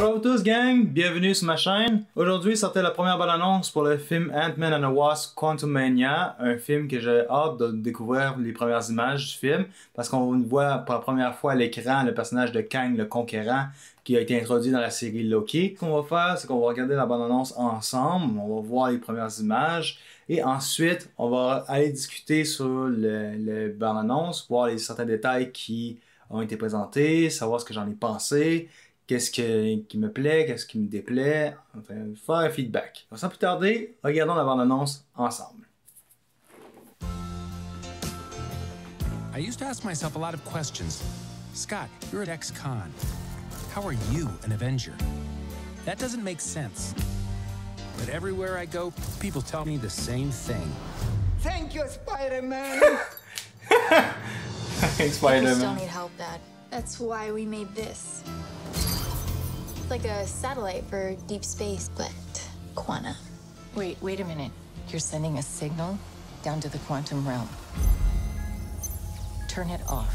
Bonjour à vous tous gang, bienvenue sur ma chaîne. Aujourd'hui sortait la première bande-annonce pour le film Ant-Man and the Wasp Quantumania, un film que j'ai hâte de découvrir les premières images du film parce qu'on voit pour la première fois à l'écran le personnage de Kang le Conquérant qui a été introduit dans la série Loki. Ce qu'on va faire, c'est qu'on va regarder la bande-annonce ensemble, on va voir les premières images et ensuite on va aller discuter sur le bande-annonce, voir certains détails qui ont été présentés, savoir ce que j'en ai pensé. Qu'est-ce qui me plaît, qu'est-ce qui me déplaît, enfin, faire un feedback. Sans plus tarder, regardons la bande-annonce ensemble. I used to ask myself a lot of questions. Scott, you're at ex-con. How are you an Avenger? That doesn't make sense. But everywhere I go, people tell me the same thing. Thank you, Spider-Man! Thanks, Spider-Man. People still need help, Dad. That's why we made this. It's like a satellite for deep space, but quanta. Wait a minute. You're sending a signal down to the quantum realm. Turn it off.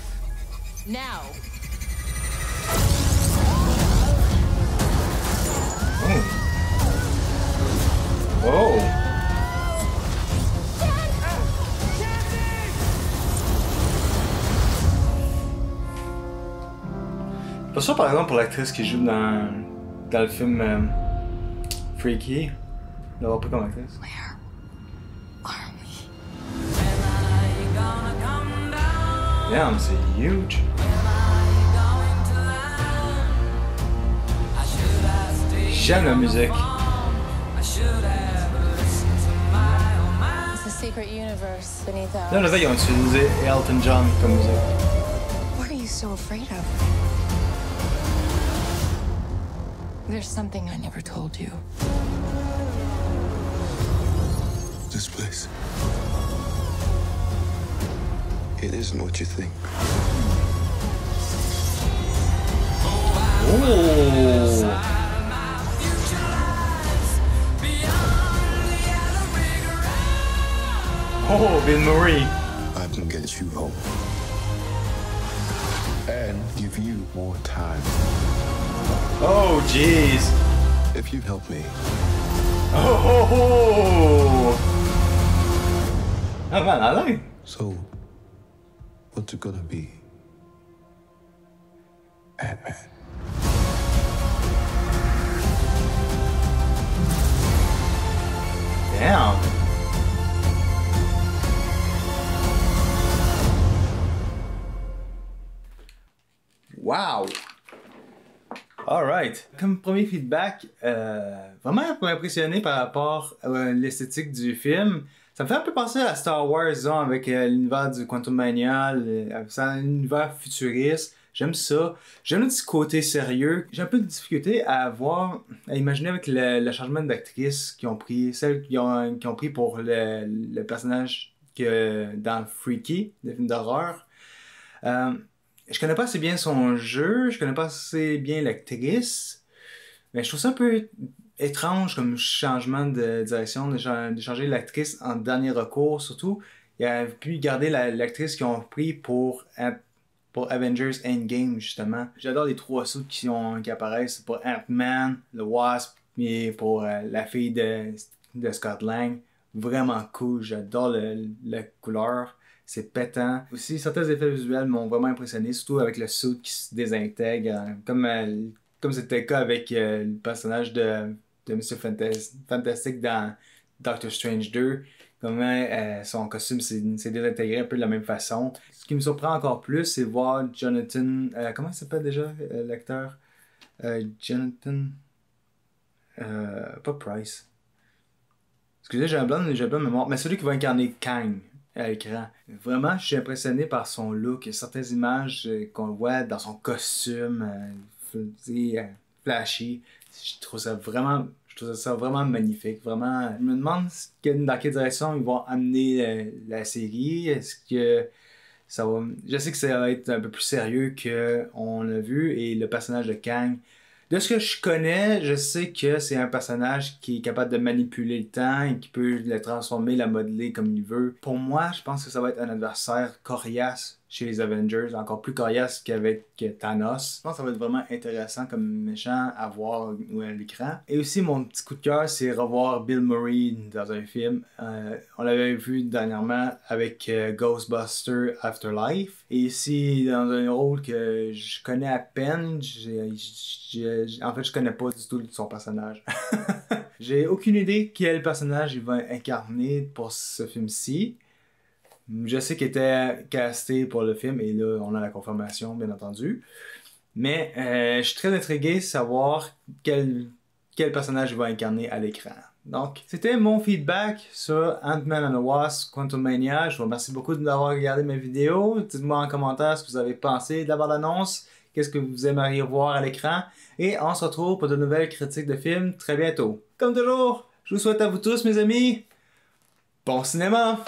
Now! Oh! Pas sûr par exemple pour l'actrice qui joue dans le film Freaky, d'avoir pris comme actrice. Where are we? Damn, c'est huge! J'aime la musique. It's a secret universe beneath Là, ours. le fait qu'ils ont utilisé Elton John comme musique. What are you so afraid of? There's something I never told you. This place. It isn't what you think. Oh! Oh, Bill Murray! I can get you home. And give you more time. Oh, jeez! If you help me. Oh, oh, oh! Ah, man, I like it. So, what's it gonna be? Ant-Man. Damn! Wow! Alright. Comme premier feedback, vraiment impressionné par rapport à l'esthétique du film. Ça me fait un peu penser à Star Wars, disons, avec l'univers du Quantumania, c'est un univers futuriste. J'aime ça. J'aime le petit côté sérieux. J'ai un peu de difficulté à imaginer avec le changement d'actrice qu'ils ont pris, celle qu'ils ont pris pour le personnage dans Freaky, le film d'horreur. Je connais pas assez bien son jeu, je connais pas assez bien l'actrice, mais je trouve ça un peu étrange comme changement de direction, de changer l'actrice en dernier recours, surtout. Il a pu garder l'actrice qu'ils ont pris pour Avengers Endgame, justement. J'adore les trois suits qui apparaissent pour Ant-Man, le Wasp, et pour la fille de Scott Lang. Vraiment cool, j'adore la couleur. C'est pétant. Aussi, certains effets visuels m'ont vraiment impressionné, surtout avec le suit qui se désintègre, comme c'était le cas avec le personnage de Mr. Fantastic dans Doctor Strange 2. Comment son costume s'est désintégré un peu de la même façon. Ce qui me surprend encore plus, c'est voir Jonathan... comment il s'appelle déjà, l'acteur? Jonathan... pas Price. Excusez, j'ai un blanc de mémoire. Mais celui qui va incarner Kang à l'écran. Vraiment, je suis impressionné par son look. Il y a certaines images qu'on voit dans son costume flashy. Je trouve ça vraiment magnifique. Vraiment, je me demande dans quelle direction ils vont amener la série. Est-ce que ça va... Je sais que ça va être un peu plus sérieux qu'on l'a vu. Et le personnage de Kang... De ce que je connais, je sais que c'est un personnage qui est capable de manipuler le temps et qui peut le transformer, la modeler comme il veut. Pour moi, je pense que ça va être un adversaire coriace. chez les Avengers, encore plus coriace qu'avec Thanos. Je pense que ça va être vraiment intéressant comme méchant à voir à l'écran. Et aussi, mon petit coup de cœur, c'est revoir Bill Murray dans un film. On l'avait vu dernièrement avec Ghostbusters Afterlife. Et ici, dans un rôle que je connais à peine, en fait, je connais pas du tout son personnage. J'ai aucune idée quel personnage il va incarner pour ce film-ci. Je sais qu'il était casté pour le film et là, on a la confirmation, bien entendu. Mais je suis très intrigué de savoir quel personnage il va incarner à l'écran. Donc, c'était mon feedback sur Ant-Man and the Wasp Quantumania. Je vous remercie beaucoup d'avoir regardé mes vidéos. Dites-moi en commentaire ce que vous avez pensé de la bande-annonce. Qu'est-ce que vous aimeriez voir à l'écran. Et on se retrouve pour de nouvelles critiques de films très bientôt. Comme toujours, je vous souhaite à vous tous, mes amis, bon cinéma!